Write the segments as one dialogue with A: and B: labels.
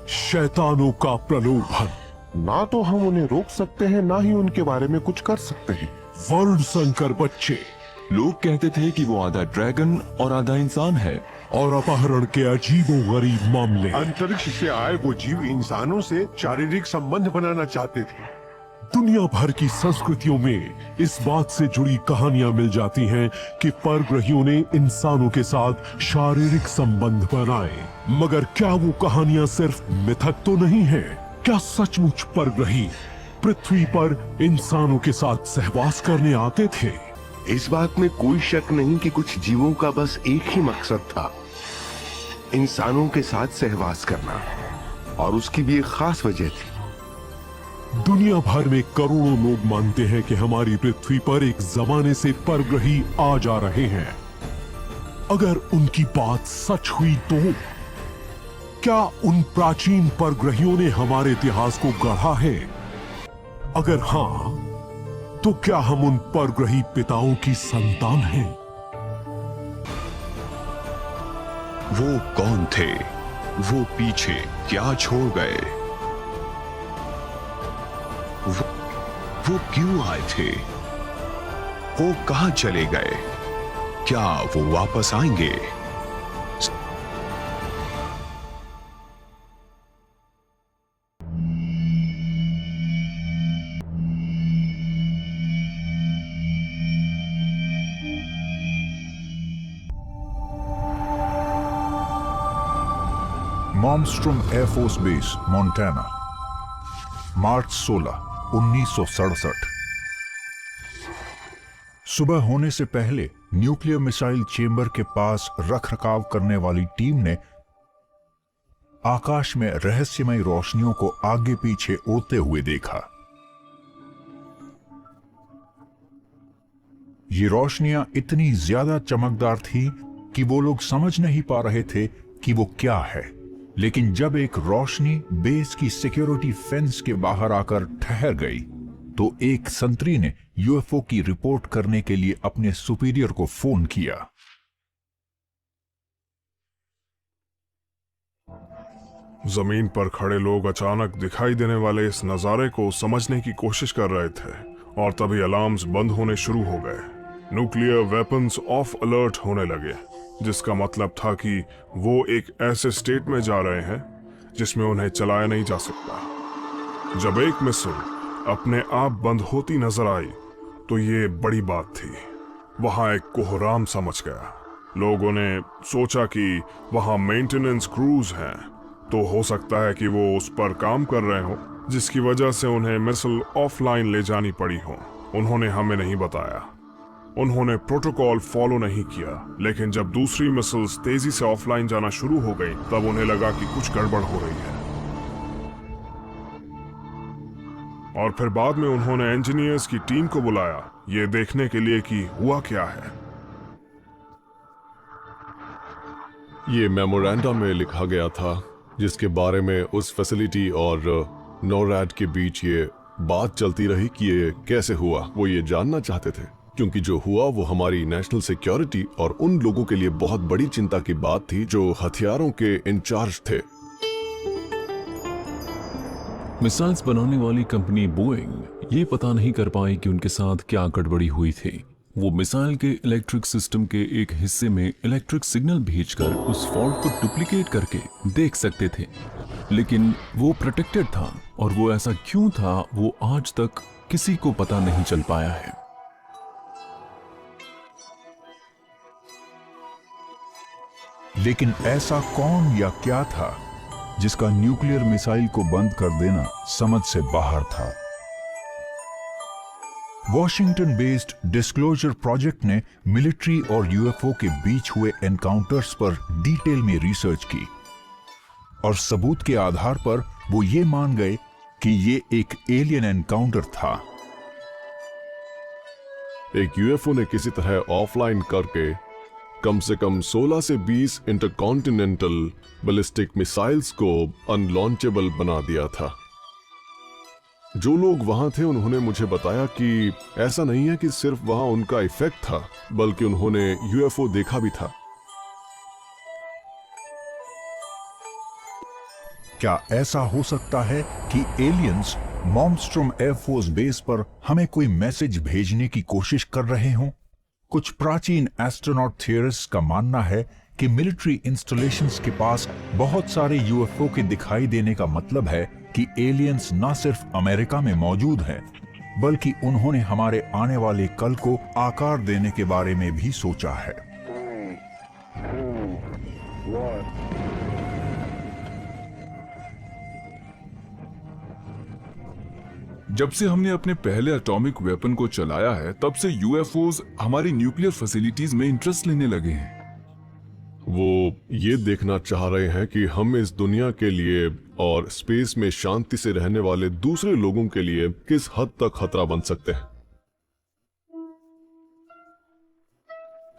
A: शैतानों का प्रलोभन।
B: ना तो हम उन्हें रोक सकते हैं, ना ही उनके बारे में कुछ कर सकते हैं।
A: वर्ण संकर बच्चे
C: लोग कहते थे कि वो आधा ड्रैगन और आधा इंसान है।
A: और अपहरण के अजीबोगरीब मामले।
B: अंतरिक्ष से आए वो जीव इंसानों से शारीरिक संबंध बनाना चाहते थे।
A: दुनिया भर की संस्कृतियों में इस बात से जुड़ी कहानियां मिल जाती हैं कि परग्रहियों ने इंसानों के साथ शारीरिक संबंध बनाए। मगर क्या वो कहानियां सिर्फ मिथक तो नहीं है? क्या सचमुच परग्रही पृथ्वी पर इंसानों के साथ सहवास करने आते थे?
B: इस बात में कोई शक नहीं कि कुछ जीवों का बस एक ही मकसद था, इंसानों के साथ सहवास करना, और उसकी भी एक खास वजह थी।
A: दुनिया भर में करोड़ों लोग मानते हैं कि हमारी पृथ्वी पर एक जमाने से परग्रही आ जा रहे हैं। अगर उनकी बात सच हुई तो क्या उन प्राचीन परग्रहियों ने हमारे इतिहास को गढ़ा है? अगर हां, तो क्या हम उन परग्रही पिताओं की संतान हैं?
D: वो कौन थे? वो पीछे क्या छोड़ गए? वो क्यों आए थे? वो कहां चले गए? क्या वो वापस आएंगे?
E: मॉर्मस्ट्रोम एयरफोर्स बेस, मोंटाना, मार्च 16, 1967। सुबह होने से पहले न्यूक्लियर मिसाइल चेंबर के पास रखरखाव करने वाली टीम ने आकाश में रहस्यमय रोशनियों को आगे पीछे उड़ते हुए देखा। ये रोशनियां इतनी ज्यादा चमकदार थी कि वो लोग समझ नहीं पा रहे थे कि वो क्या है। लेकिन जब एक रोशनी बेस की सिक्योरिटी फेंस के बाहर आकर ठहर गई, तो एक संतरी ने यूएफओ की रिपोर्ट करने के लिए अपने सुपीरियर को फोन किया।
F: जमीन पर खड़े लोग अचानक दिखाई देने वाले इस नजारे को समझने की कोशिश कर रहे थे, और तभी अलार्म्स बंद होने शुरू हो गए। न्यूक्लियर वेपन्स ऑफ अलर्ट होने लगे, जिसका मतलब था कि वो एक ऐसे स्टेट में जा रहे हैं जिसमें उन्हें चलाया नहीं जा सकता। जब एक मिसाइल अपने आप बंद होती नजर आई, तो ये बड़ी बात थी। वहां एक कोहराम समझ गया। लोगों ने सोचा कि वहां मेंटेनेंस क्रूज हैं, तो हो सकता है कि वो उस पर काम कर रहे हो, जिसकी वजह से उन्हें मिसाइल ऑफलाइन ले जानी पड़ी हो। उन्होंने हमें नहीं बताया, उन्होंने प्रोटोकॉल फॉलो नहीं किया। लेकिन जब दूसरी मिसाइल्स तेजी से ऑफलाइन जाना शुरू हो गई, तब उन्हें लगा कि कुछ गड़बड़ हो रही है। और फिर बाद में उन्होंने इंजीनियर्स की टीम को बुलाया, ये देखने के लिए कि हुआ क्या है।
G: ये मेमोरेंडम में लिखा गया था, जिसके बारे में उस फैसिलिटी और नोरैड के बीच ये बात चलती रही कि ये कैसे हुआ। वो ये जानना चाहते थे, क्योंकि जो हुआ वो हमारी नेशनल सिक्योरिटी और उन लोगों के लिए बहुत बड़ी चिंता की बात थी जो हथियारों के इंचार्ज थे।
C: मिसाइल्स बनाने वाली कंपनी बोइंग ये पता नहीं कर पाई कि उनके साथ क्या गड़बड़ी हुई थी। वो मिसाइल के इलेक्ट्रिक सिस्टम के एक हिस्से में इलेक्ट्रिक सिग्नल भेजकर उस फॉल्ट को डुप्लीकेट करके देख सकते थे, लेकिन वो प्रोटेक्टेड था, और वो ऐसा क्यों था वो आज तक किसी को पता नहीं चल पाया है।
E: लेकिन ऐसा कौन या क्या था जिसका न्यूक्लियर मिसाइल को बंद कर देना समझ से बाहर था? वॉशिंगटन बेस्ड डिस्क्लोजर प्रोजेक्ट ने मिलिट्री और यूएफओ के बीच हुए एनकाउंटर्स पर डिटेल में रिसर्च की, और सबूत के आधार पर वो ये मान गए कि ये एक एलियन एनकाउंटर था।
G: एक यूएफओ ने किसी तरह ऑफलाइन करके कम से कम 16 से 20 इंटरकॉन्टिनेंटल बैलिस्टिक मिसाइल्स को अनलॉन्चेबल बना दिया था। जो लोग वहां थे उन्होंने मुझे बताया कि ऐसा नहीं है कि सिर्फ वहां उनका इफेक्ट था, बल्कि उन्होंने यूएफओ देखा भी था।
E: क्या ऐसा हो सकता है कि एलियंस मॉन्स्ट्रोम एयरफोर्स बेस पर हमें कोई मैसेज भेजने की कोशिश कर रहे हों? कुछ प्राचीन एस्ट्रोनॉट थियरिस्ट्स का मानना है कि मिलिट्री इंस्टॉलेशंस के पास बहुत सारे यूएफओ के दिखाई देने का मतलब है कि एलियंस न सिर्फ अमेरिका में मौजूद हैं, बल्कि उन्होंने हमारे आने वाले कल को आकार देने के बारे में भी सोचा है।
H: जब से हमने अपने पहले एटॉमिक वेपन को चलाया है, तब से यूएफओज हमारी न्यूक्लियर फैसिलिटीज में इंटरेस्ट लेने लगे हैं।
G: वो ये देखना चाह रहे हैं कि हम इस दुनिया के लिए और स्पेस में शांति से रहने वाले दूसरे लोगों के लिए किस हद तक खतरा बन सकते हैं।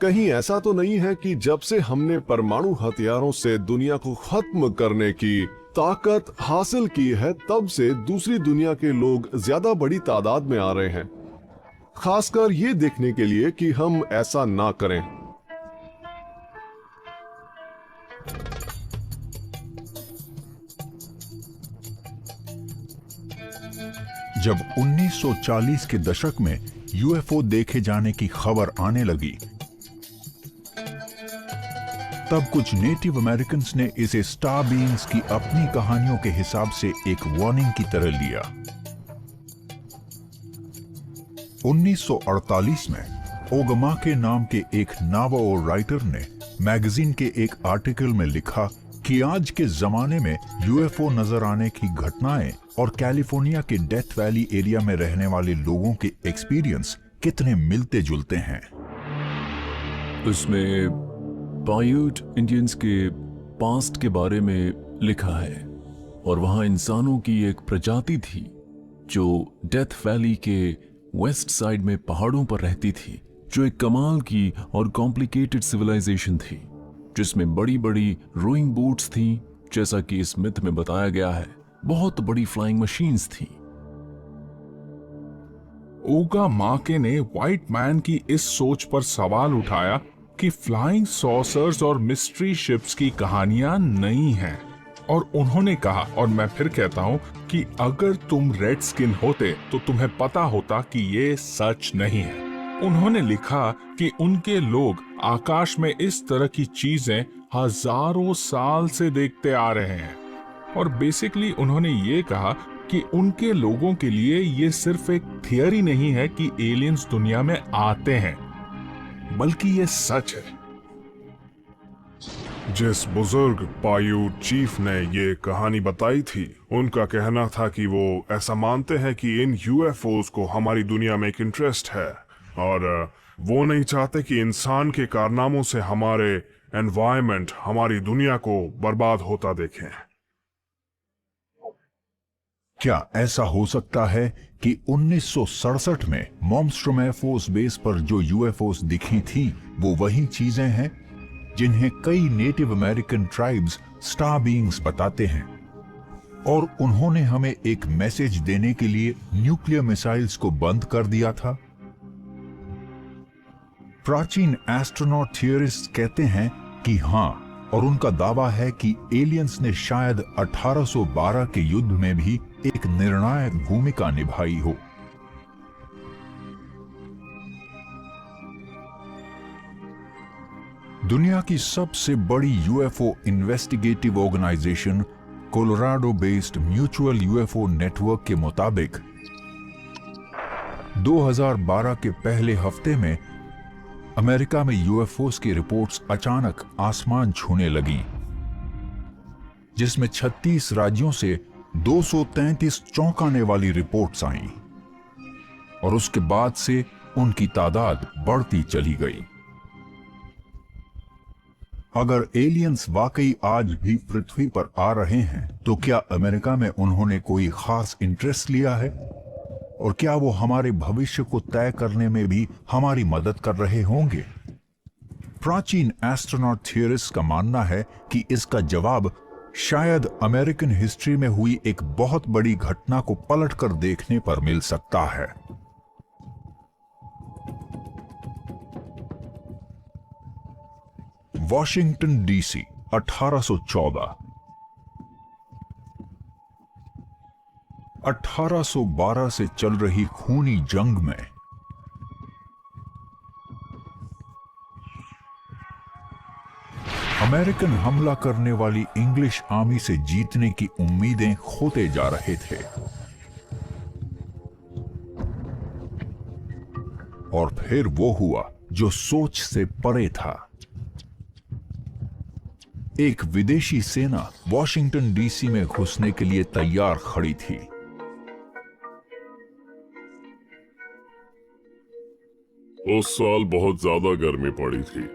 G: कहीं ऐसा तो नहीं है कि जब से हमने परमाणु हथियारों से दुनिया को खत्म करने की ताकत हासिल की है, तब से दूसरी दुनिया के लोग ज्यादा बड़ी तादाद में आ रहे हैं, खासकर ये देखने के लिए कि हम ऐसा ना करें।
E: जब 1940 के दशक में यूएफओ देखे जाने की खबर आने लगी, तब कुछ नेटिव अमेरिकन्स ने इसे स्टार बीन्स की अपनी कहानियों के हिसाब से एक वार्निंग की तरह लिया। 1948 में ओगमा के नाम के एक नावाओ राइटर ने मैगजीन के एक आर्टिकल में लिखा कि आज के जमाने में यूएफओ नजर आने की घटनाएं और कैलिफोर्निया के डेथ वैली एरिया में रहने वाले लोगों के एक्सपीरियंस कितने मिलते जुलते हैं।
C: उसमें पायूट इंडियंस के पास्ट के बारे में लिखा है, और वहां इंसानों की एक प्रजाति थी जो डेथ वैली के वेस्ट साइड में पहाड़ों पर रहती थी, जो एक कमाल की और कॉम्प्लिकेटेड सिविलाइजेशन थी, जिसमें बड़ी बड़ी रोइंग बोट्स थी, जैसा कि इस मिथ में बताया गया है। बहुत बड़ी फ्लाइंग मशीन्स थी।
H: ओगा माके ने व्हाइट मैन की इस सोच पर सवाल उठाया कि फ्लाइंग सॉसर्स और मिस्ट्री शिप्स की कहानियां नई हैं, और उन्होंने कहा, और मैं फिर कहता हूं, कि अगर तुम रेड स्किन होते तो तुम्हें पता होता कि ये सच नहीं है। उन्होंने लिखा कि उनके लोग आकाश में इस तरह की चीजें हजारों साल से देखते आ रहे हैं, और बेसिकली उन्होंने ये कहा कि उनके लोगों के लिए ये सिर्फ एक थियरी नहीं है कि एलियंस दुनिया में आते हैं, बल्कि ये सच है।
F: जिस बुजुर्ग पायूट चीफ ने ये कहानी बताई थी, उनका कहना था कि वो ऐसा मानते हैं कि इन यूएफओज को हमारी दुनिया में एक इंटरेस्ट है, और वो नहीं चाहते कि इंसान के कारनामों से हमारे एनवायरनमेंट, हमारी दुनिया को बर्बाद होता देखें।
E: क्या ऐसा हो सकता है कि 1967 में मॉन्स्ट्रोम एयरफोर्स बेस पर जो यूएफओस दिखी थी वो वही चीजें हैं जिन्हें कई native American tribes star beings बताते हैं, और उन्होंने हमें एक मैसेज देने के लिए न्यूक्लियर मिसाइल्स को बंद कर दिया था? प्राचीन एस्ट्रोनॉट थियरिस्ट कहते हैं कि हां, और उनका दावा है कि एलियंस ने शायद 1812 के युद्ध में भी एक निर्णायक भूमिका निभाई हो। दुनिया की सबसे बड़ी UFO investigative organisation Colorado based mutual UFO network के मुताबिक 2012 के पहले हफ्ते में अमेरिका में यूएफओस की रिपोर्ट्स अचानक आसमान छूने लगी, जिसमें 36 राज्यों से 233 चौंकाने वाली रिपोर्ट्स आईं, और उसके बाद से उनकी तादाद बढ़ती चली गई। अगर एलियंस वाकई आज भी पृथ्वी पर आ रहे हैं, तो क्या अमेरिका में उन्होंने कोई खास इंटरेस्ट लिया है? और क्या वो हमारे भविष्य को तय करने में भी हमारी मदद कर रहे होंगे? प्राचीन एस्ट्रोनॉट थियरिस्ट का मानना है कि इसका जवाब शायद अमेरिकन हिस्ट्री में हुई एक बहुत बड़ी घटना को पलटकर देखने पर मिल सकता है। Washington DC 1814। 1812 से चल रही खूनी जंग में अमेरिकन हमला करने वाली इंग्लिश आर्मी से जीतने की उम्मीदें खोते जा रहे थे और फिर वो हुआ जो सोच से परे था। एक विदेशी सेना वॉशिंगटन डीसी में घुसने के लिए तैयार खड़ी थी।
F: उस साल बहुत ज्यादा गर्मी पड़ी थी।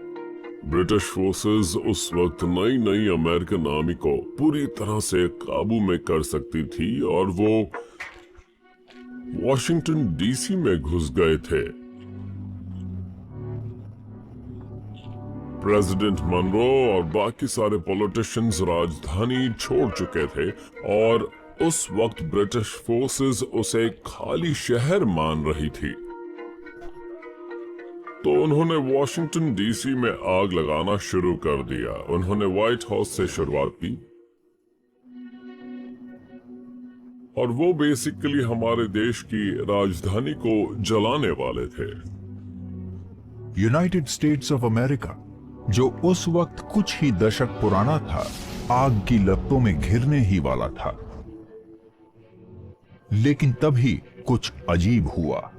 F: ब्रिटिश फोर्सेस उस वक्त नई नई अमेरिकन आर्मी को पूरी तरह से काबू में कर सकती थी और वो वॉशिंगटन डीसी में घुस गए थे। प्रेसिडेंट मनरो और बाकी सारे पॉलिटिशियंस राजधानी छोड़ चुके थे और उस वक्त ब्रिटिश फोर्सेस उसे खाली शहर मान रही थी। तो उन्होंने वॉशिंगटन डीसी में आग लगाना शुरू कर दिया। उन्होंने व्हाइट हाउस से शुरुआत की और वो बेसिकली हमारे देश की राजधानी को जलाने वाले थे।
E: यूनाइटेड स्टेट्स ऑफ अमेरिका, जो उस वक्त कुछ ही दशक पुराना था, आग की लपटों में घिरने ही वाला था। लेकिन तभी कुछ अजीब हुआ।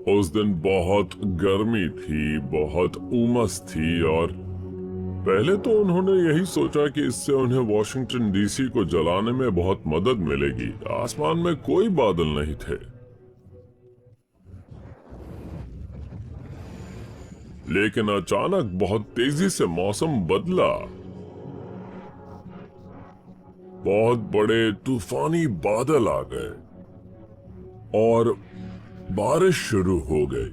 F: उस दिन बहुत गर्मी थी, बहुत उमस थी और पहले तो उन्होंने यही सोचा कि इससे उन्हें वॉशिंगटन डीसी को जलाने में बहुत मदद मिलेगी। आसमान में कोई बादल नहीं थे, लेकिन अचानक बहुत तेजी से मौसम बदला। बहुत बड़े तूफानी बादल आ गए और बारिश शुरू हो गई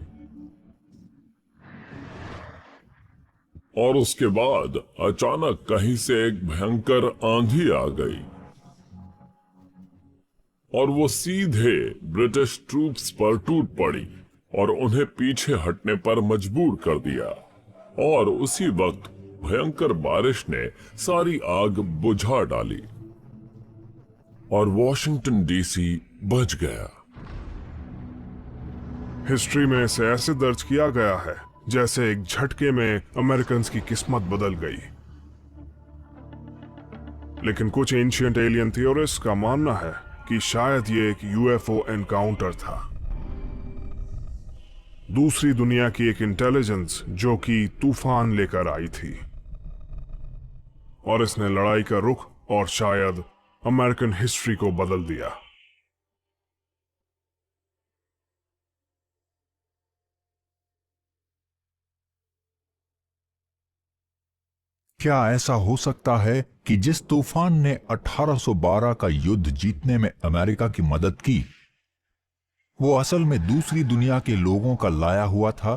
F: और उसके बाद अचानक कहीं से एक भयंकर आंधी आ गई और वो सीधे ब्रिटिश ट्रूप्स पर टूट पड़ी और उन्हें पीछे हटने पर मजबूर कर दिया। और उसी वक्त भयंकर बारिश ने सारी आग बुझा डाली और वॉशिंगटन डीसी बच गया। हिस्ट्री में इसे ऐसे दर्ज किया गया है जैसे एक झटके में अमेरिकन की किस्मत बदल गई। लेकिन कुछ एंशिएंट एलियन थ्योरिस्ट का मानना है कि शायद ये एक यूएफओ एनकाउंटर था, दूसरी दुनिया की एक इंटेलिजेंस जो कि तूफान लेकर आई थी और इसने लड़ाई का रुख और शायद अमेरिकन हिस्ट्री को बदल दिया।
E: क्या ऐसा हो सकता है कि जिस तूफान ने 1812 का युद्ध जीतने में अमेरिका की मदद की, वो असल में दूसरी दुनिया के लोगों का लाया हुआ था?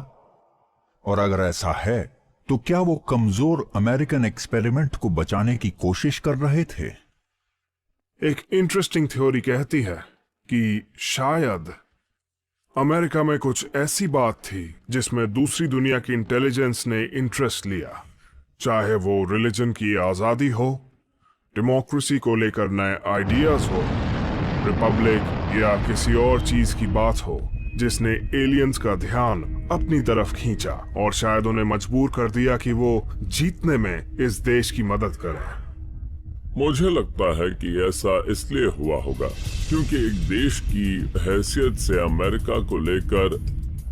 E: और अगर ऐसा है, तो क्या वो कमजोर अमेरिकन एक्सपेरिमेंट को बचाने की कोशिश कर रहे थे?
F: एक इंटरेस्टिंग थ्योरी कहती है कि शायद अमेरिका में कुछ ऐसी बात थी जिसमें दूसरी दुनिया की इंटेलिजेंस ने इंटरेस्ट लिया, चाहे वो रिलीजन की आजादी हो, डेमोक्रेसी को लेकर नए आइडियाज हो, रिपब्लिक या किसी और चीज की बात हो, जिसने एलियंस का ध्यान अपनी तरफ खींचा और शायद उन्हें मजबूर कर दिया कि वो जीतने में इस देश की मदद करें। मुझे लगता है कि ऐसा इसलिए हुआ होगा क्योंकि एक देश की हैसियत से अमेरिका को लेकर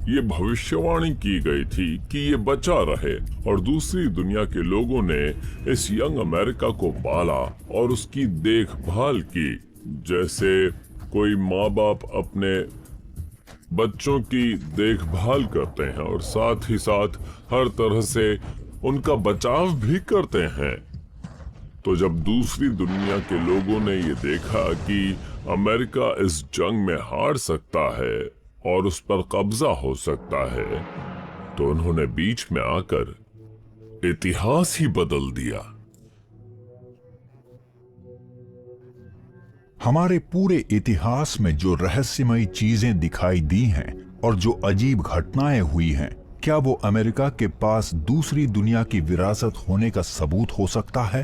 F: ये भविष्यवाणी की गई थी कि ये बचा रहे और दूसरी दुनिया के लोगों ने इस यंग अमेरिका को पाला और उसकी देखभाल की, जैसे कोई माँ बाप अपने बच्चों की देखभाल करते हैं और साथ ही साथ हर तरह से उनका बचाव भी करते हैं। तो जब दूसरी दुनिया के लोगों ने ये देखा कि अमेरिका इस जंग में हार सकता है और उस पर कब्जा हो सकता है, तो उन्होंने बीच में आकर इतिहास ही बदल दिया।
E: हमारे पूरे इतिहास में जो रहस्यमयी चीजें दिखाई दी हैं और जो अजीब घटनाएं हुई हैं, क्या वो अमेरिका के पास दूसरी दुनिया की विरासत होने का सबूत हो सकता है?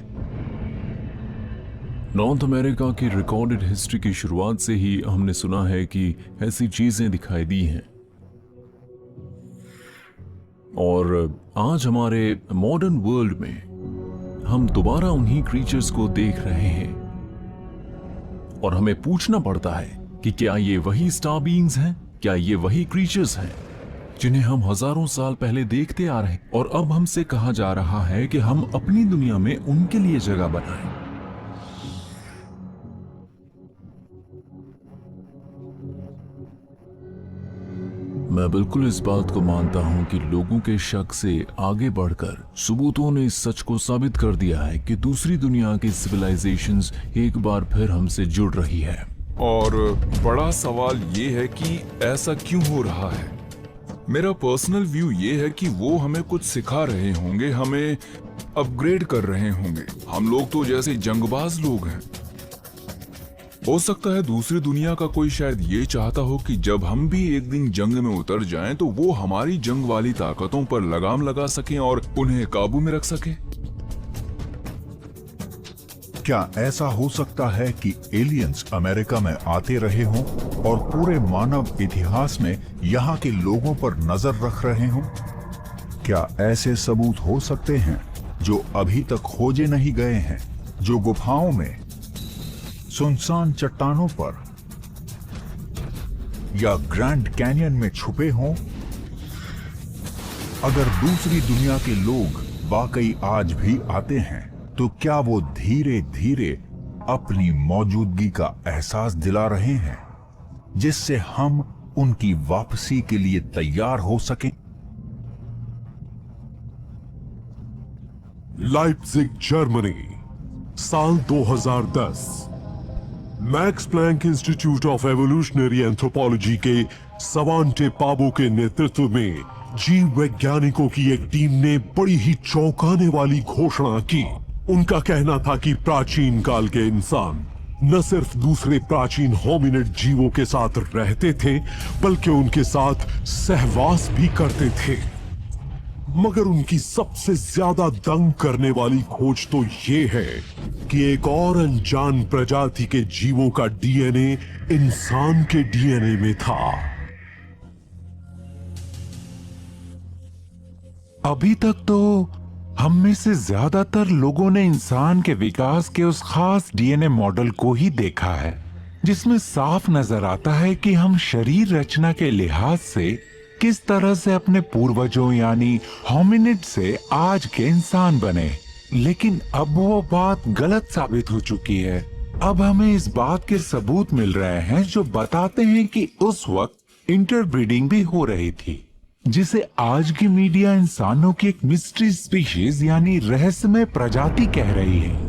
C: नॉर्थ अमेरिका की रिकॉर्डेड हिस्ट्री की शुरुआत से ही हमने सुना है कि ऐसी चीजें दिखाई दी हैं, और आज हमारे मॉडर्न वर्ल्ड में हम दोबारा उन्हीं क्रीचर्स को देख रहे हैं, और हमें पूछना पड़ता है कि क्या ये वही स्टार बीइंग्स हैं, क्या ये वही क्रीचर्स हैं जिन्हें हम हजारों साल पहले देखते आ रहे हैं, और अब हमसे कहा जा रहा है कि हम अपनी दुनिया में उनके लिए जगह बनाएं। मैं बिल्कुल इस बात को मानता हूं कि लोगों के शक से आगे बढ़कर सबूतों ने इस सच को साबित कर दिया है कि दूसरी दुनिया की सिविलाइजेशंस एक बार फिर हमसे जुड़ रही है।
H: और बड़ा सवाल ये है कि ऐसा क्यों हो रहा है। मेरा पर्सनल व्यू ये है कि वो हमें कुछ सिखा रहे होंगे, हमें अपग्रेड कर रहे होंगे। हम लोग तो जैसे जंगबाज लोग हैं। हो सकता है दूसरी दुनिया का कोई शायद ये चाहता हो कि जब हम भी एक दिन जंग में उतर जाएं तो वो हमारी जंग वाली ताकतों पर लगाम लगा सकें और उन्हें काबू में रख सकें।
E: क्या ऐसा हो सकता है कि एलियंस अमेरिका में आते रहे हों और पूरे मानव इतिहास में यहाँ के लोगों पर नजर रख रहे हों? क्या ऐसे सबूत हो सकते हैं जो अभी तक खोजे नहीं गए हैं, जो गुफाओं में, सुनसान चट्टानों पर या ग्रैंड कैनियन में छुपे हों? अगर दूसरी दुनिया के लोग वाकई आज भी आते हैं तो क्या वो धीरे धीरे अपनी मौजूदगी का एहसास दिला रहे हैं, जिससे हम उनकी वापसी के लिए तैयार हो सकें?
A: लाइप्जिग, जर्मनी, साल 2010। Max Planck Institute of Evolutionary Anthropology के सवांटे पाबो के नेतृत्व में जीव वैज्ञानिकों की एक टीम ने बड़ी ही चौंकाने वाली घोषणा की। उनका कहना था कि प्राचीन काल के इंसान न सिर्फ दूसरे प्राचीन होमिनिड जीवों के साथ रहते थे, बल्कि उनके साथ सहवास भी करते थे। मगर उनकी सबसे ज्यादा दंग करने वाली खोज तो ये है कि एक और अनजान प्रजाति के जीवों का डीएनए इंसान के डीएनए में था।
I: अभी तक तो हम में से ज्यादातर लोगों ने इंसान के विकास के उस खास डीएनए मॉडल को ही देखा है, जिसमें साफ नजर आता है कि हम शरीर रचना के लिहाज से किस तरह से अपने पूर्वजों यानी होमिनिड से आज के इंसान बने। लेकिन अब वो बात गलत साबित हो चुकी है। अब हमें इस बात के सबूत मिल रहे हैं जो बताते हैं कि उस वक्त इंटरब्रीडिंग भी हो रही थी, जिसे आज की मीडिया इंसानों की एक मिस्ट्री स्पीशीज यानी रहस्यमय प्रजाति कह रही है।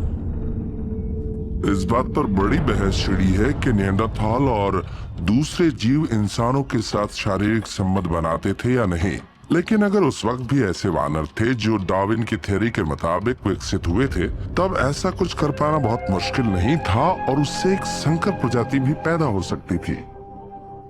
F: इस बात पर बड़ी बहस छिड़ी है कि निएंडरथाल और दूसरे जीव इंसानों के साथ शारीरिक संबंध बनाते थे या नहीं। लेकिन अगर उस वक्त भी ऐसे वानर थे जो डार्विन की थ्योरी के मुताबिक विकसित हुए थे, तब ऐसा कुछ कर पाना बहुत मुश्किल नहीं था और उससे एक संकर प्रजाति भी पैदा हो सकती थी।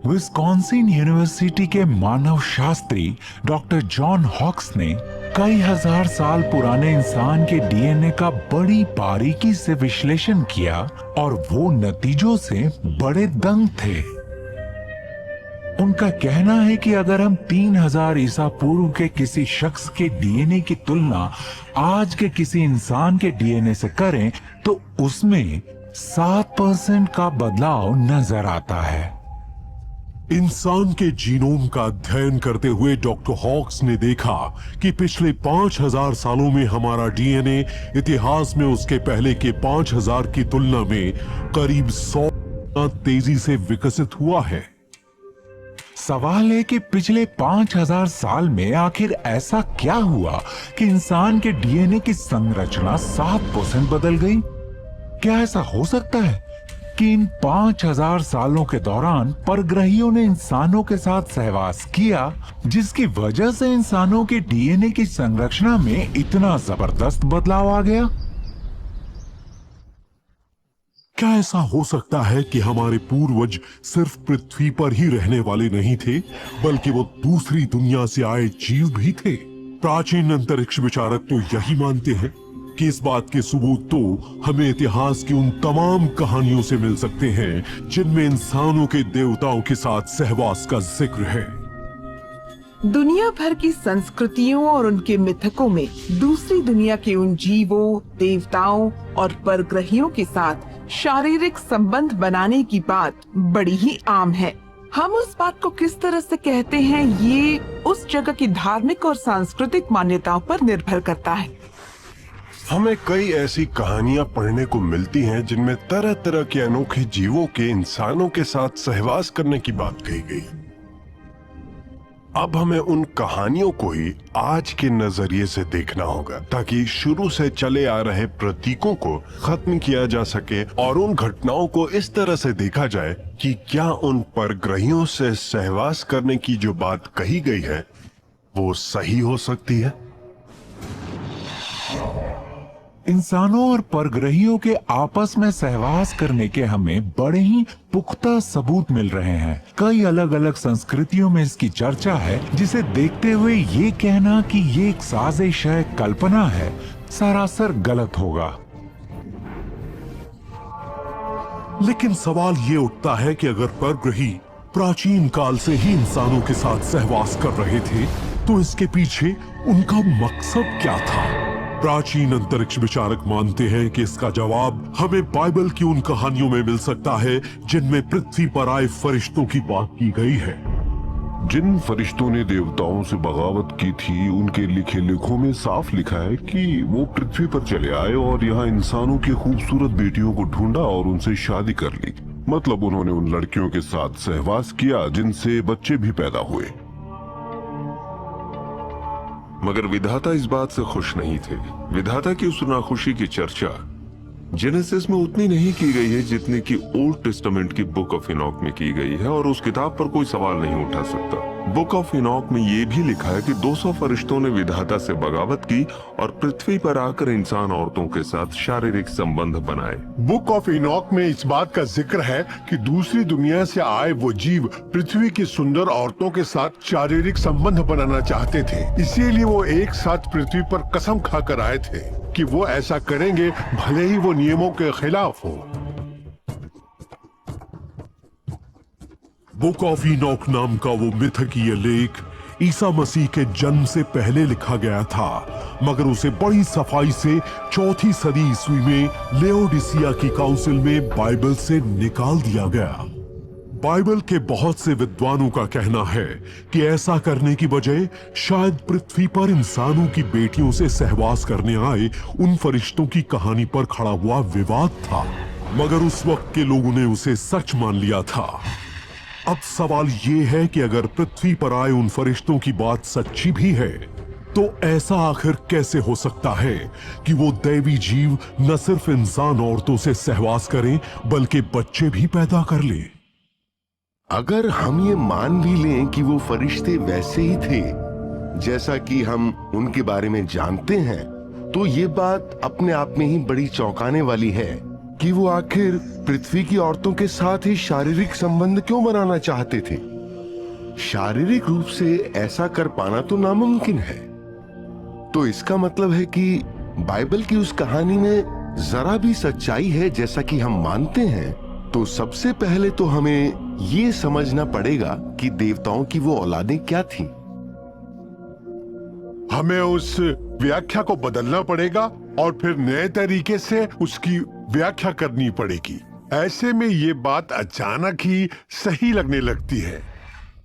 I: विस्कॉन्सिन यूनिवर्सिटी के मानव शास्त्री डॉक्टर जॉन हॉक्स ने कई हजार साल पुराने इंसान के डीएनए का बड़ी बारीकी से विश्लेषण किया और वो नतीजों से बड़े दंग थे। उनका कहना है कि अगर हम 3000 ईसा पूर्व के किसी शख्स के डीएनए की तुलना आज के किसी इंसान के डीएनए से करें तो उसमें 7% का बदलाव नजर आता है।
A: इंसान के जीनोम का अध्ययन करते हुए डॉक्टर हॉक्स ने देखा कि पिछले 5000 सालों में हमारा डीएनए इतिहास में उसके पहले के 5000 की तुलना में करीब 100 गुना तेजी से विकसित हुआ है।
I: सवाल है कि पिछले 5000 साल में आखिर ऐसा क्या हुआ कि इंसान के डीएनए की संरचना 7% बदल गई? क्या ऐसा हो सकता है कि इन 5000 सालों के दौरान परग्रहियों ने इंसानों के साथ सहवास किया, जिसकी वजह से इंसानों के डीएनए की संरचना में इतना जबरदस्त बदलाव आ गया?
A: क्या ऐसा हो सकता है कि हमारे पूर्वज सिर्फ पृथ्वी पर ही रहने वाले नहीं थे, बल्कि वो दूसरी दुनिया से आए जीव भी थे? प्राचीन अंतरिक्ष विचारक तो यही मानते हैं। कि इस बात के सबूत तो हमें इतिहास की उन तमाम कहानियों से मिल सकते हैं जिनमें इंसानों के देवताओं के साथ सहवास का जिक्र है।
J: दुनिया भर की संस्कृतियों और उनके मिथकों में दूसरी दुनिया के उन जीवों, देवताओं और परग्रहियों के साथ शारीरिक संबंध बनाने की बात बड़ी ही आम है। हम उस बात को किस तरह से कहते हैं, ये उस जगह की धार्मिक और सांस्कृतिक मान्यताओं पर निर्भर करता है।
B: हमें कई ऐसी कहानियां पढ़ने को मिलती हैं जिनमें तरह तरह के अनोखे जीवों के इंसानों के साथ सहवास करने की बात कही गई। अब हमें उन कहानियों को ही आज के नजरिए से देखना होगा ताकि शुरू से चले आ रहे प्रतीकों को खत्म किया जा सके और उन घटनाओं को इस तरह से देखा जाए कि क्या उन परग्रहियों से सहवास करने की जो बात कही गई है वो सही हो सकती है।
I: इंसानों और परग्रहियों के आपस में सहवास करने के हमें बड़े ही पुख्ता सबूत मिल रहे हैं। कई अलग अलग संस्कृतियों में इसकी चर्चा है, जिसे देखते हुए ये कहना कि ये एक साजिश है, कल्पना है, सरासर गलत होगा।
A: लेकिन सवाल ये उठता है कि अगर परग्रही प्राचीन काल से ही इंसानों के साथ सहवास कर रहे थे तो इसके पीछे उनका मकसद क्या था। प्राचीन अंतरिक्ष विचारक मानते हैं कि इसका जवाब हमें बाइबल की उन कहानियों में मिल सकता है जिनमें पृथ्वी पर आए फरिश्तों की बात की गई है।
B: जिन फरिश्तों ने देवताओं से बगावत की थी उनके लिखे लेखों में साफ लिखा है कि वो पृथ्वी पर चले आए और यहाँ इंसानों की खूबसूरत बेटियों को ढूंढा और उनसे शादी कर ली। मतलब उन्होंने उन लड़कियों के साथ सहवास किया जिनसे बच्चे भी पैदा हुए।
K: मगर विधाता इस बात से खुश नहीं थे। विधाता की उस नाखुशी की चर्चा जेनेसिस में उतनी नहीं की गई है जितनी कि ओल्ड टेस्टामेंट की बुक ऑफ इनॉक में की गई है, और उस किताब पर कोई सवाल नहीं उठा सकता। बुक ऑफ इनॉक में ये भी लिखा है कि 200 फरिश्तों ने विधाता से बगावत की और पृथ्वी पर आकर इंसान औरतों के साथ शारीरिक संबंध बनाए।
L: बुक ऑफ इनॉक में इस बात का जिक्र है कि दूसरी दुनिया से आए वो जीव पृथ्वी की सुंदर औरतों के साथ शारीरिक संबंध बनाना चाहते थे, इसीलिए वो एक साथ पृथ्वी पर कसम खाकर आए थे कि वो ऐसा करेंगे भले ही वो नियमों के खिलाफ हो।
A: बुक ऑफ इनॉक नाम का वो मिथकीय लेख ईसा मसीह के जन्म से पहले लिखा गया था, मगर उसे बड़ी सफाई से 4वीं सदी ईस्वी में लेओडिसिया की काउंसिल में बाइबल से निकाल दिया गया। बाइबल के बहुत से विद्वानों का कहना है कि ऐसा करने की वजह शायद पृथ्वी पर इंसानों की बेटियों से सहवास करने आए उन फरिश्तों की कहानी पर खड़ा हुआ विवाद था, मगर उस वक्त के लोगों ने उसे सच मान लिया था। अब सवाल ये है कि अगर पृथ्वी पर आए उन फरिश्तों की बात सच्ची भी है तो ऐसा आखिर कैसे हो सकता है कि वो दैवी जीव न सिर्फ इंसान औरतों से सहवास करें बल्कि बच्चे भी पैदा कर ले।
B: अगर हम ये मान भी लें कि वो फरिश्ते वैसे ही थे जैसा कि हम उनके बारे में जानते हैं, तो ये बात अपने आप में ही बड़ी चौंकाने वाली है कि वो आखिर पृथ्वी की औरतों के साथ ही शारीरिक संबंध क्यों बनाना चाहते थे। शारीरिक रूप से ऐसा कर पाना तो नामुमकिन है। तो इसका मतलब है कि बाइबल की उस कहानी में जरा भी सच्चाई है जैसा कि हम मानते हैं, तो सबसे पहले तो हमें ये समझना पड़ेगा कि देवताओं की वो औलादें क्या थीं।
L: हमें उस व्याख्या को बदलना पड़ेगा और फिर नए तरीके से उसकी व्याख्या करनी पड़ेगी। ऐसे में ये बात अचानक ही सही लगने लगती है।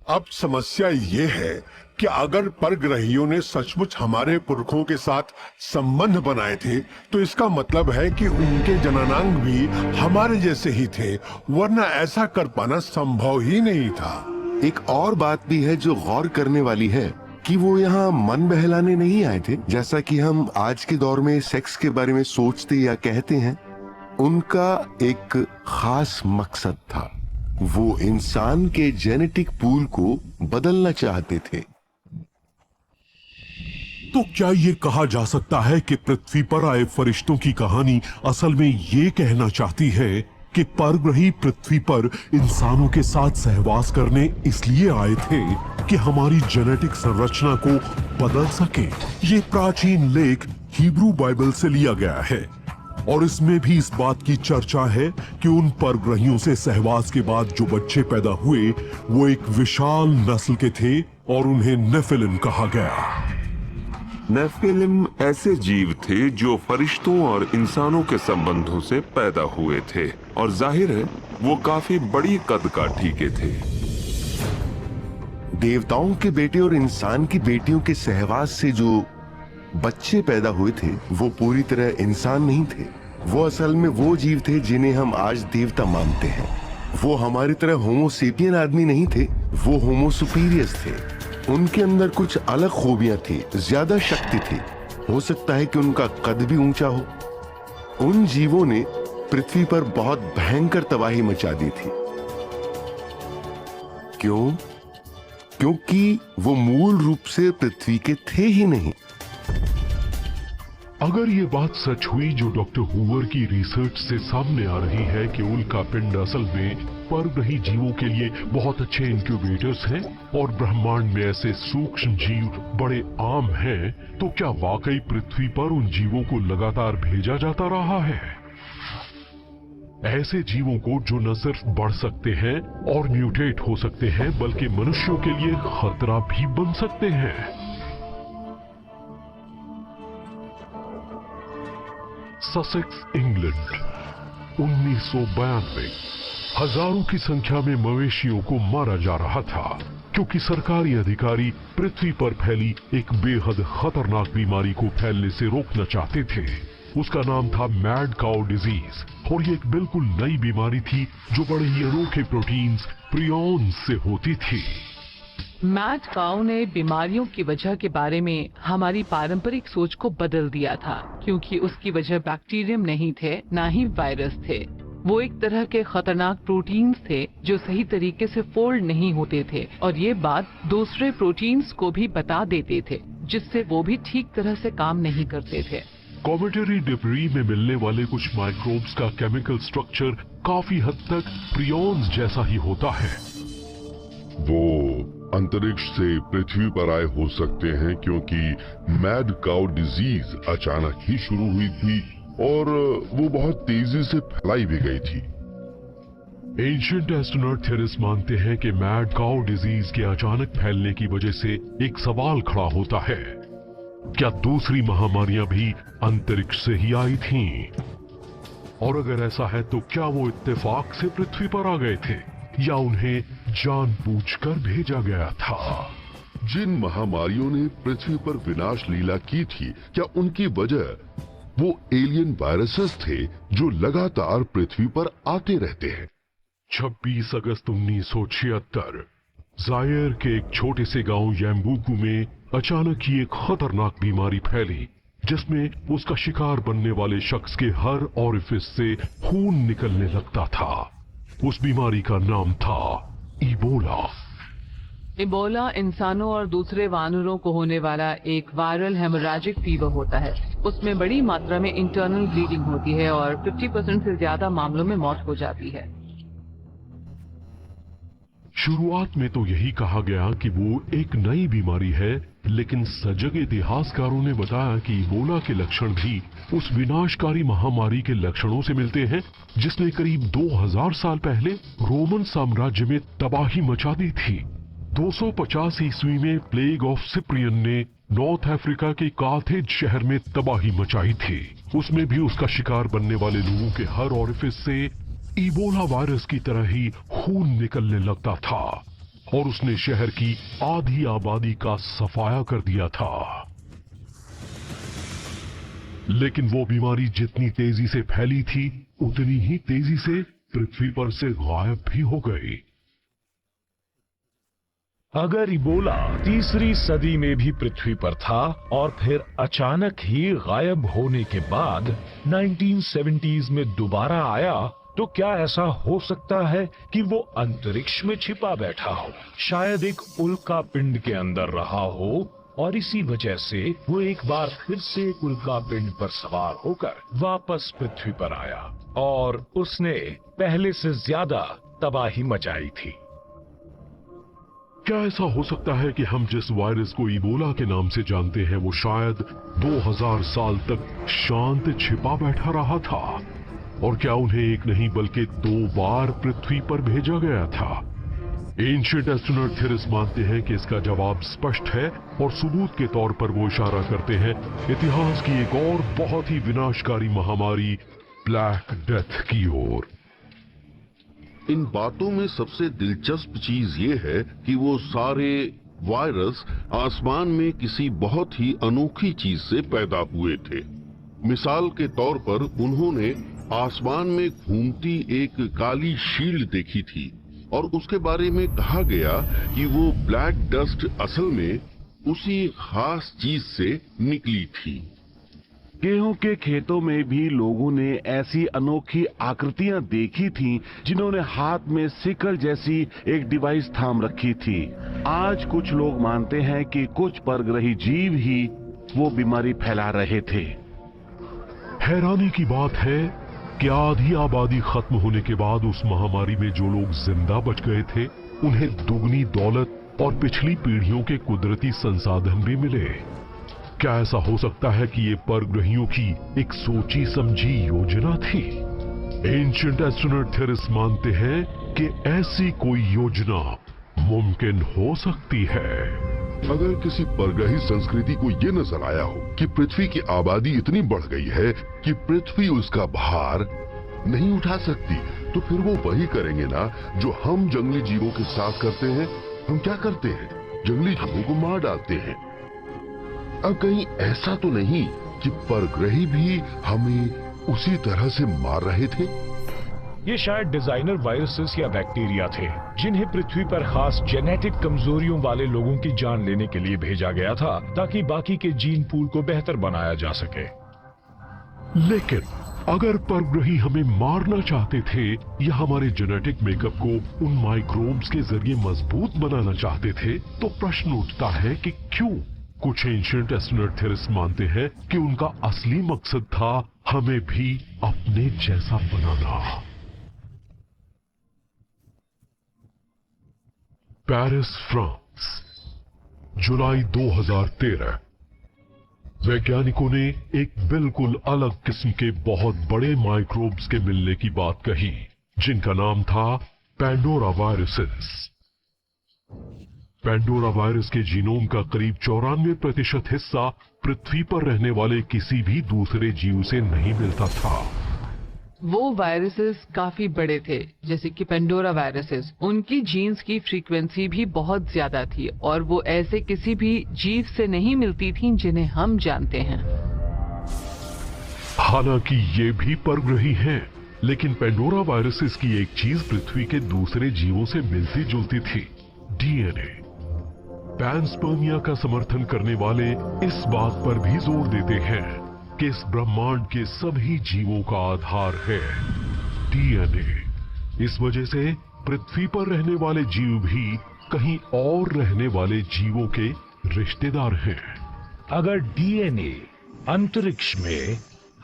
L: अब समस्या ये है कि अगर परग्रहियों ने सचमुच हमारे पुरखों के साथ संबंध बनाए थे, तो इसका मतलब है कि उनके जननांग भी हमारे जैसे ही थे, वरना ऐसा कर पाना संभव ही नहीं था।
B: एक और बात भी है जो गौर करने वाली है कि वो यहाँ मन बहलाने नहीं आए थे, जैसा कि हम आज के दौर में सेक्स के बारे में सोचते या कहते हैं। उनका एक खास मकसद था, वो इंसान के जेनेटिक पूल को बदलना चाहते थे।
A: तो क्या ये कहा जा सकता है कि पृथ्वी पर आए फरिश्तों की कहानी असल में ये कहना चाहती है कि परग्रही पृथ्वी पर इंसानों के साथ सहवास करने इसलिए आए थे कि हमारी जेनेटिक संरचना को बदल सके? ये प्राचीन लेख हिब्रू बाइबल से लिया गया है और इसमें भी इस बात की चर्चा है कि उन परग्रहियों से सहवास के बाद जो बच्चे पैदा हुए वो एक विशाल नस्ल के थे और उन्हें नेफिलिम कहा गया।
K: नेफिलिम ऐसे जीव थे जो फरिश्तों और इंसानों के संबंधों से पैदा हुए थे और जाहिर है वो काफी बड़ी कद काठी के थे।
B: देवताओं के बेटे और इंसान की बेटियों के सहवास से जो बच्चे पैदा हुए थे वो पूरी तरह इंसान नहीं थे। वो असल में वो जीव थे जिन्हें हम आज देवता मानते हैं। वो हमारी तरह होमोसेपियन आदमी नहीं थे, वो होमो सुपीरियर्स थे। उनके अंदर कुछ अलग खूबियां थी, ज्यादा शक्ति थी। हो सकता है कि उनका कद भी ऊंचा हो। उन जीवों ने पृथ्वी पर बहुत भयंकर तबाही मचा दी थी। क्यों? क्योंकि वो मूल रूप से पृथ्वी के थे ही नहीं।
A: अगर ये बात सच हुई जो डॉक्टर हूवर की रिसर्च से सामने आ रही है कि उल्का पिंड असल में परग्रही जीवों के लिए बहुत अच्छे इंक्यूबेटर्स हैं और ब्रह्मांड में ऐसे सूक्ष्म जीव बड़े आम हैं, तो क्या वाकई पृथ्वी पर उन जीवों को लगातार भेजा जाता रहा है? ऐसे जीवों को जो न सिर्फ बढ़ सकते हैं और म्यूटेट हो सकते हैं बल्कि मनुष्यों के लिए खतरा भी बन सकते हैं। Sussex, England, 1992। हजारों की संख्या में मवेशियों को मारा जा रहा था क्योंकि सरकारी अधिकारी पृथ्वी पर फैली एक बेहद खतरनाक बीमारी को फैलने से रोकना चाहते थे। उसका नाम था मैड काउ डिजीज और ये एक बिल्कुल नई बीमारी थी जो बड़े ही अनोखे प्रोटीन्स प्रियॉन्स से होती थी।
J: मैड काउ ने बीमारियों की वजह के बारे में हमारी पारंपरिक सोच को बदल दिया था, क्योंकि उसकी वजह बैक्टीरियम नहीं थे, ना ही वायरस थे। वो एक तरह के खतरनाक प्रोटीन्स थे जो सही तरीके से फोल्ड नहीं होते थे और ये बात दूसरे प्रोटीन्स को भी बता देते थे, जिससे वो भी ठीक तरह से काम नहीं करते थे।
A: कॉमेटरी डिब्री में मिलने वाले कुछ माइक्रोब्स का केमिकल स्ट्रक्चर काफी हद तक प्रियॉन्स जैसा ही होता है।
L: वो अंतरिक्ष से पृथ्वी पर आए हो सकते हैं क्योंकि मैड काउ डिजीज अचानक ही शुरू हुई थी और वो बहुत तेजी से फैलाई भी गई थी।
A: एंशिएंट एस्ट्रोनॉट थ्योरिस्ट मानते हैं कि मैड काउ डिजीज के अचानक फैलने की वजह से एक सवाल खड़ा होता है, क्या दूसरी महामारियां भी अंतरिक्ष से ही आई थीं? और अगर ऐसा है तो क्या वो इत्तेफाक से पृथ्वी पर आ गए थे या उन्हें जानबूझकर भेजा गया था?
L: जिन महामारियों ने पृथ्वी पर विनाश लीला की थी, क्या उनकी वजह वो एलियन वायरसेस थे जो लगातार पृथ्वी पर आते रहते हैं?
A: 26 अगस्त 1976 जायर के एक छोटे से गांव यम्बुकू में अचानक ही एक खतरनाक बीमारी फैली जिसमें उसका शिकार बनने वाले शख्स के हर ओरिफिस से खून निकलने लगता था। उस बीमारी का नाम था इबोला।
J: इबोला इंसानों और दूसरे वानरों को होने वाला एक वायरल हेमोरेजिक फीवर होता है। उसमें बड़ी मात्रा में इंटरनल ब्लीडिंग होती है और 50% से ज्यादा मामलों में मौत हो जाती है।
A: शुरुआत में तो यही कहा गया कि वो एक नई बीमारी है, लेकिन सजग इतिहासकारों ने बताया कि इबोला के लक्षण भी उस विनाशकारी महामारी के लक्षणों से मिलते हैं जिसने करीब 2000 साल पहले रोमन साम्राज्य में तबाही मचा दी थी। 250 ईस्वी में प्लेग ऑफ सिप्रियन ने नॉर्थ अफ्रीका के कार्थेज शहर में तबाही मचाई थी। उसमें भी उसका शिकार बनने वाले लोगों के हर ओरिफिस से इबोला वायरस की तरह ही खून निकलने लगता था और उसने शहर की आधी आबादी का सफाया कर दिया था। लेकिन वो बीमारी जितनी तेजी से फैली थी उतनी ही तेजी से पृथ्वी पर से गायब भी हो गई।
M: अगर इबोला तीसरी सदी में भी पृथ्वी पर था और फिर अचानक ही गायब होने के बाद 1970s में दोबारा आया, तो क्या ऐसा हो सकता है कि वो अंतरिक्ष में छिपा बैठा हो, शायद एक उल्का पिंड के अंदर रहा हो और इसी वजह से वो एक बार फिर से एक उल्का पिंड पर सवार होकर वापस पृथ्वी पर आया और उसने पहले से ज्यादा तबाही मचाई थी।
A: क्या ऐसा हो सकता है कि हम जिस वायरस को इबोला के नाम से जानते हैं वो शायद 2000 साल तक शांत छिपा बैठा रहा था? और क्या उन्हें एक नहीं बल्कि 2 बार पृथ्वी पर भेजा गया था? एंशिएंट एस्ट्रोनॉट थेरिस्ट मानते हैं कि इसका जवाब स्पष्ट है और सबूत के तौर पर वो इशारा करते हैं इतिहास की एक और बहुत ही विनाशकारी महामारी ब्लैक डेथ की ओर।
N: इन बातों में सबसे दिलचस्प चीज ये है कि वो सारे वायरस आसमान में किसी बहुत ही अनोखी चीज से पैदा हुए थे। मिसाल के तौर पर उन्होंने आसमान में घूमती एक काली शील्ड देखी थी और उसके बारे में कहा गया कि वो ब्लैक डस्ट असल में उसी खास चीज से निकली थी।
M: गेहूं के खेतों में भी लोगों ने ऐसी अनोखी आकृतियां देखी थीं, जिन्होंने हाथ में सिकल जैसी एक डिवाइस थाम रखी थी। आज कुछ लोग मानते हैं कि कुछ परग्रही जीव ही वो बीमारी फैला रहे थे।
A: हैरानी की बात है कि आधी आबादी खत्म होने के बाद उस महामारी में जो लोग जिंदा बच गए थे, उन्हें दुगनी दौलत और पिछली पीढ़ियों के कुदरती संसाधन भी मिले। क्या ऐसा हो सकता है कि ये परग्रहियों की एक सोची समझी योजना थी? एंशिएंट एस्ट्रोनॉट थेरिस्ट मानते हैं कि ऐसी कोई योजना मुमकिन हो सकती है।
N: अगर किसी परग्रही संस्कृति को ये नजर आया हो कि पृथ्वी की आबादी इतनी बढ़ गई है कि पृथ्वी उसका भार नहीं उठा सकती, तो फिर वो वही करेंगे ना जो हम जंगली जीवों के साथ करते हैं। हम क्या करते हैं? जंगली जीवों को मार डालते हैं। अब कहीं ऐसा तो नहीं कि परग्रही भी हमें उसी तरह से मार रहे थे?
M: ये शायद डिजाइनर वायरसेस या बैक्टीरिया थे, जिन्हें पृथ्वी पर खास जेनेटिक कमजोरियों वाले लोगों की जान लेने के लिए भेजा गया था, ताकि बाकी के जीन पूल को बेहतर बनाया जा सके।
A: लेकिन अगर परग्रही हमें मारना चाहते थे या हमारे जेनेटिक मेकअप को उन माइक्रोब्स के जरिए मजबूत बनाना चाहते थे, तो प्रश्न उठता है कि क्यों? कुछ एंशिएंट एस्ट्रोनॉट थेरिस्ट मानते हैं कि उनका असली मकसद था हमें भी अपने जैसा बनाना। पेरिस, फ्रांस, जुलाई 2013। वैज्ञानिकों ने एक बिल्कुल अलग किस्म के बहुत बड़े माइक्रोब्स के मिलने की बात कही, जिनका नाम था पैंडोरा वायरसेस। पैंडोरा वायरस के जीनोम का करीब 94% हिस्सा पृथ्वी पर रहने वाले किसी भी दूसरे जीव से नहीं मिलता था।
J: वो वायरसेस काफी बड़े थे, जैसे कि पेंडोरा वायरसेस। उनकी जीन्स की फ्रीक्वेंसी भी बहुत ज्यादा थी और वो ऐसे किसी भी जीव से नहीं मिलती थी जिन्हें हम जानते हैं।
A: हालांकि ये भी परग्रही हैं, लेकिन पेंडोरा वायरसेस की एक चीज पृथ्वी के दूसरे जीवों से मिलती जुलती थी, डीएनए। पैनस्पर्मिया का समर्थन करने वाले इस बात पर भी जोर देते हैं कि इस ब्रह्मांड के सभी जीवों का आधार है डीएनए। इस वजह से पृथ्वी पर रहने वाले जीव भी कहीं और रहने वाले जीवों के रिश्तेदार हैं।
M: अगर डीएनए अंतरिक्ष में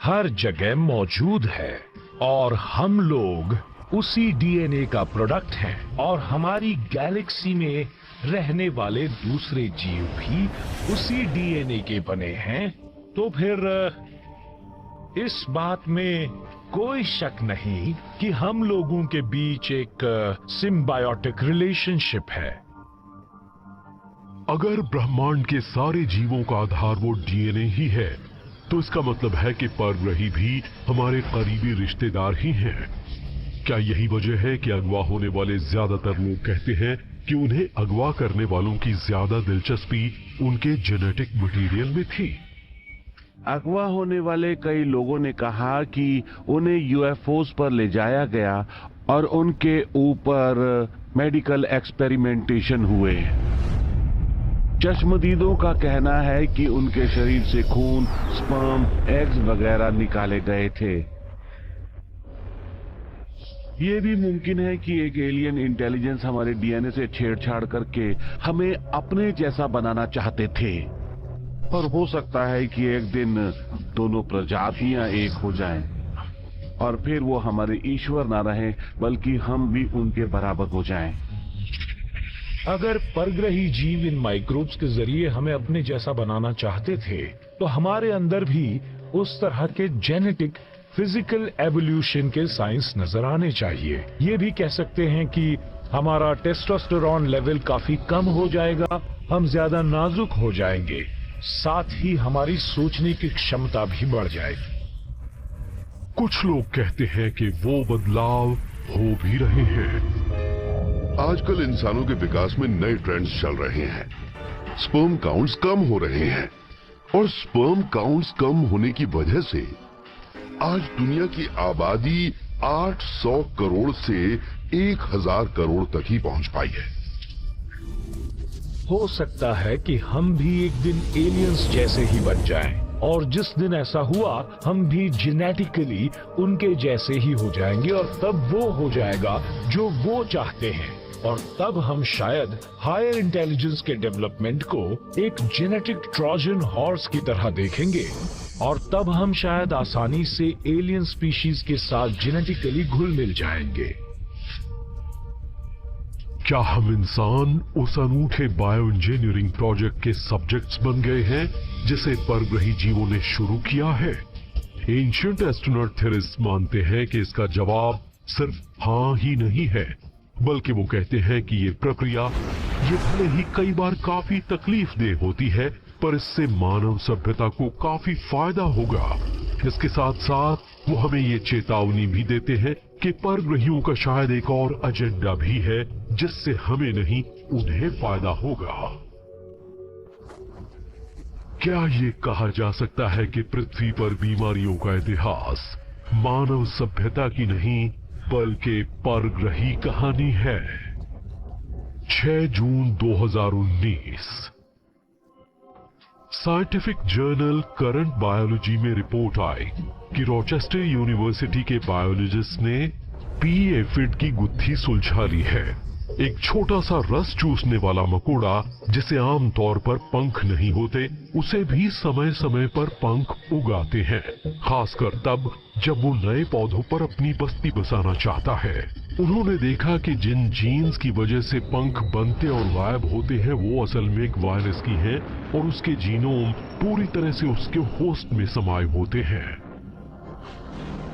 M: हर जगह मौजूद है और हम लोग उसी डीएनए का प्रोडक्ट हैं और हमारी गैलेक्सी में रहने वाले दूसरे जीव भी उसी डीएनए के बने हैं, तो फिर इस बात में कोई शक नहीं कि हम लोगों के बीच एक सिम्बायोटिक रिलेशनशिप है।
A: अगर ब्रह्मांड के सारे जीवों का आधार वो डीएनए ही है, तो इसका मतलब है कि परग्रही भी हमारे करीबी रिश्तेदार ही हैं। क्या यही वजह है कि अगवा होने वाले ज्यादातर लोग कहते हैं कि उन्हें अगवा करने वालों की ज्यादा दिलचस्पी उनके जेनेटिक मटेरियल में थी?
O: अगवा होने वाले कई लोगों ने कहा कि उन्हें यूएफओस पर ले जाया गया और उनके ऊपर मेडिकल एक्सपेरिमेंटेशन हुए। चश्मदीदों का कहना है कि उनके शरीर से खून, स्पर्म, एग्स वगैरह निकाले गए थे। ये भी मुमकिन है कि एक एलियन इंटेलिजेंस हमारे डीएनए से छेड़छाड़ करके हमें अपने जैसा बनाना चाहते थे, और हो सकता है कि एक दिन दोनों प्रजातियां एक हो जाएं और फिर वो हमारे ईश्वर ना रहें बल्कि हम भी उनके बराबर हो जाएं।
M: अगर परग्रही जीव इन माइक्रोब्स के जरिए हमें अपने जैसा बनाना चाहते थे, तो हमारे अंदर भी उस तरह के जेनेटिक फिजिकल एवोल्यूशन के साइंस नजर आने चाहिए। ये भी कह सकते हैं कि हमारा टेस्टोस्टेरोन लेवल काफी कम हो जाएगा, हम ज्यादा नाजुक हो जाएंगे, साथ ही हमारी सोचने की क्षमता भी बढ़ जाएगी।
F: कुछ लोग कहते हैं कि वो बदलाव हो भी रहे हैं।
N: आजकल इंसानों के विकास में नए ट्रेंड्स चल रहे हैं। स्पर्म काउंट्स कम हो रहे हैं और स्पर्म काउंट्स कम होने की वजह से आज दुनिया की आबादी 800 करोड़ से 1000 करोड़ तक ही पहुंच पाई है।
M: हो सकता है कि हम भी एक दिन एलियंस जैसे ही बन जाएं, और जिस दिन ऐसा हुआ हम भी जेनेटिकली उनके जैसे ही हो जाएंगे, और तब वो हो जाएगा जो वो चाहते हैं, और तब हम शायद हायर इंटेलिजेंस के डेवलपमेंट को एक जेनेटिक ट्रोजन हॉर्स की तरह देखेंगे, और तब हम शायद आसानी से एलियन स्पीशीज के साथ जेनेटिकली घुल मिल जाएंगे।
F: क्या हम इंसान उस अनूठे बायो इंजीनियरिंग प्रोजेक्ट के सब्जेक्ट्स बन गए हैं जिसे परग्रही जीवों ने शुरू किया है? एंशिएंट एस्ट्रोनॉट थेरिस्ट मानते हैं कि इसका जवाब सिर्फ हाँ ही नहीं है, बल्कि वो कहते हैं कि ये प्रक्रिया ये भले ही कई बार काफी तकलीफदेह होती है, पर इससे मानव सभ्यता को काफी फायदा होगा। इसके साथ साथ वो हमें ये चेतावनी भी देते हैं कि परग्रहियों का शायद एक और एजेंडा भी है जिससे हमें नहीं उन्हें फायदा होगा। क्या ये कहा जा सकता है कि पृथ्वी पर बीमारियों का इतिहास मानव सभ्यता की नहीं बल्कि परग्रही कहानी है? 6 जून 2019 साइंटिफिक जर्नल करंट बायोलॉजी में रिपोर्ट आई कि रॉचेस्टर यूनिवर्सिटी के बायोलॉजिस्ट ने पी एफिड की गुत्थी सुलझा ली है। एक छोटा सा रस चूसने वाला मकोड़ा जिसे आमतौर पर पंख नहीं होते, उसे भी समय समय पर पंख उगाते हैं, खासकर तब जब वो नए पौधों पर अपनी बस्ती बसाना चाहता है। उन्होंने देखा कि जिन जीन्स की वजह से पंख बनते और गायब होते हैं वो असल में एक वायरस की हैं और उसके जीनोम पूरी तरह से उसके होस्ट में समाये होते हैं।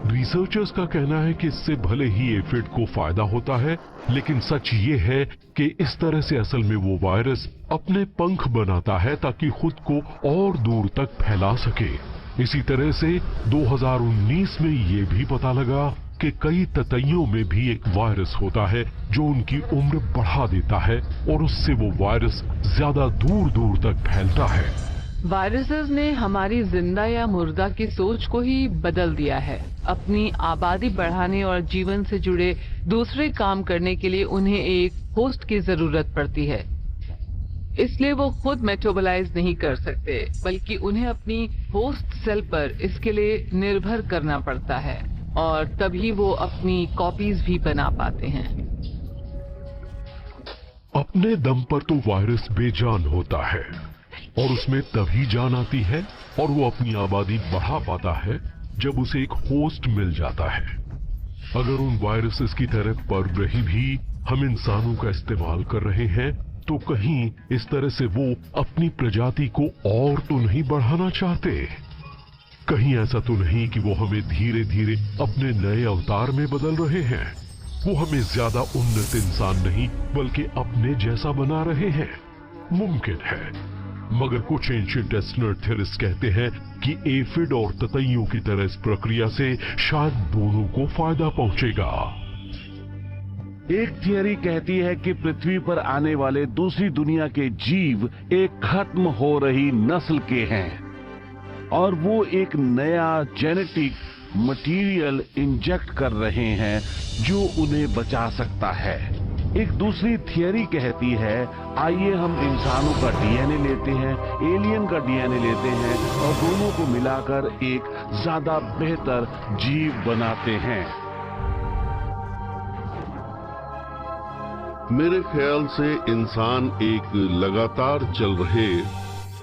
F: रिसर्चर्स का कहना है कि इससे भले ही एफिड को फायदा होता है, लेकिन सच ये है कि इस तरह से असल में वो वायरस अपने पंख बनाता है ताकि खुद को और दूर तक फैला सके। इसी तरह से 2019 में ये भी पता लगा कि कई ततैयों में भी एक वायरस होता है जो उनकी उम्र बढ़ा देता है और उससे वो वायरस ज्यादा दूर दूर तक फैलता है।
P: वायरसेस ने हमारी जिंदा या मुर्दा की सोच को ही बदल दिया है। अपनी आबादी बढ़ाने और जीवन से जुड़े दूसरे काम करने के लिए उन्हें एक होस्ट की जरूरत पड़ती है, इसलिए वो खुद मेटाबोलाइज नहीं कर सकते, बल्कि उन्हें अपनी होस्ट सेल पर इसके लिए निर्भर करना पड़ता है और तभी वो अपनी कॉपीज भी बना पाते हैं।
F: अपने दम पर तो वायरस बेजान होता है और उसमें तभी जान आती है और वो अपनी आबादी बढ़ा पाता है जब उसे एक होस्ट मिल जाता है। अगर उन वायरसेस की तरह परग्रही भी हम इंसानों का इस्तेमाल कर रहे हैं तो कहीं इस तरह से वो अपनी प्रजाति को और तो नहीं बढ़ाना चाहते? कहीं ऐसा तो नहीं कि वो हमें धीरे धीरे अपने नए अवतार में बदल रहे हैं? वो हमें ज्यादा उन्नत इंसान नहीं बल्कि अपने जैसा बना रहे हैं? मुमकिन है, मगर कुछ एंशिएंट एस्ट्रोनॉट थ्योरिस्ट कहते हैं कि एफिड और ततैयों की तरह इस प्रक्रिया से शायद दोनों को फायदा पहुंचेगा।
O: एक थियरी कहती है कि पृथ्वी पर आने वाले दूसरी दुनिया के जीव एक खत्म हो रही नस्ल के हैं और वो एक नया जेनेटिक मटेरियल इंजेक्ट कर रहे हैं जो उन्हें बचा सकता है। एक दूसरी थियरी कहती है, आइए हम इंसानों का डीएनए लेते हैं, एलियन का डीएनए लेते हैं और दोनों को मिलाकर एक ज्यादा बेहतर जीव बनाते हैं।
N: मेरे ख्याल से इंसान एक लगातार चल रहे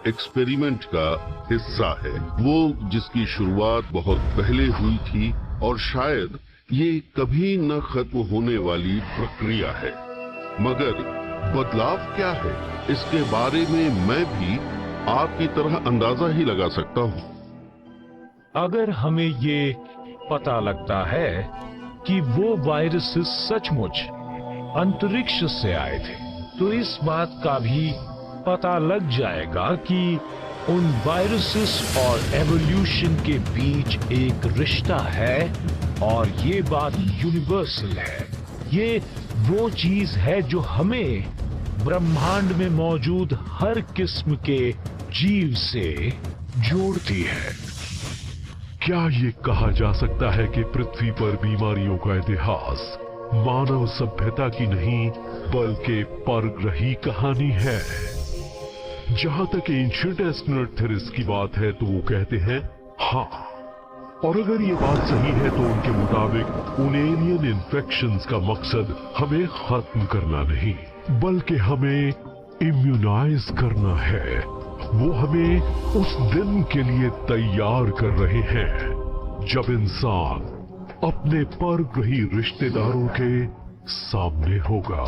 N: एक्सपेरिमेंट का हिस्सा है, वो जिसकी शुरुआत बहुत पहले हुई थी और शायद ये कभी न खत्म होने वाली प्रक्रिया है। मगर बदलाव क्या है, इसके बारे में मैं भी आपकी तरह अंदाजा ही लगा सकता हूँ।
M: अगर हमें ये पता लगता है कि वो वायरसेस सचमुच अंतरिक्ष से आए थे, तो इस बात का भी पता लग जाएगा कि उन वायरसेस और एवोल्यूशन के बीच एक रिश्ता है, और ये बात यूनिवर्सल है। ये वो चीज है जो हमें ब्रह्मांड में मौजूद हर किस्म के जीव से जोड़ती है।
F: क्या ये कहा जा सकता है कि पृथ्वी पर बीमारियों का इतिहास मानव सभ्यता की नहीं बल्कि परग्रही कहानी है? जहां तक एंशिएंट एस्ट्रोनॉट थ्योरीज की बात है तो वो कहते हैं हाँ, और अगर ये बात सही है तो उनके मुताबिक उन एलियन इन्फेक्शंस का मकसद हमें खत्म करना नहीं बल्कि हमें इम्यूनाइज करना है। वो हमें उस दिन के लिए तैयार कर रहे हैं जब इंसान अपने परग्रही रिश्तेदारों के सामने होगा।